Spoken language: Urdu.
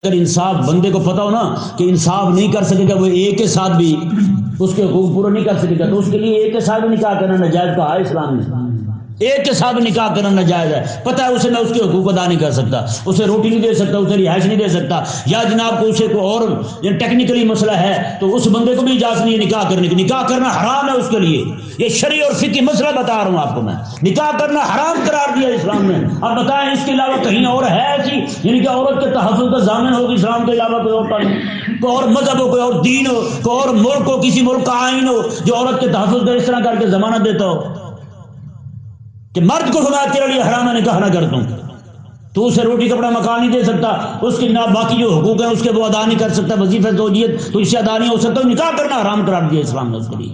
اگر انصاف بندے کو پتا ہو نا کہ انصاف نہیں کر سکے گا، وہ ایک کے ساتھ بھی اس کے حقوق پورے نہیں کر سکے گا، تو اس کے لیے ایک کے ساتھ بھی نکاح کرنا ناجائز کہا ہے اسلام نے۔ ایک کے ساتھ نکاح کرنا ناجائز ہے، پتہ ہے اسے میں اس کے حقوق ادا نہیں کر سکتا، اسے روٹی نہیں دے سکتا، اسے رہائش نہیں دے سکتا، یا جناب کو اسے کوئی اور ٹیکنیکلی مسئلہ ہے تو اس بندے کو بھی اجازت نہیں ہے نکاح کرنے کی۔ نکاح کرنا حرام ہے اس کے لیے، یہ شرعی اور فقہی مسئلہ بتا رہا ہوں آپ کو میں، نکاح کرنا حرام قرار دیا اسلام نے۔ اب بتائیں اس کے علاوہ کہیں اور ہے ایسی یعنی کہ عورت کے تحفظ کا ضامن ہوگی اسلام کے علاوہ کوئی اور تعلیم، کوئی اور مذہب ہو، کوئی اور دین ہو، کوئی اور ملک ہو، کسی ملک کا آئین ہو جو عورت کے تحفظ کا اس طرح کر کے ضمانت دیتا ہو کہ مرد کو فرمایا تیرے لیے حرام ہے نکاح نہ کر دوں، تو اسے روٹی کپڑا مکان نہیں دے سکتا، اس کی نہ باقی جو حقوق ہیں اس کے وہ ادا نہیں کر سکتا، وظیفہ زوجیت تو اس سے ادا نہیں ہو سکتا، نکاح کرنا حرام قرار دیا اسلام نے اس کے لیے۔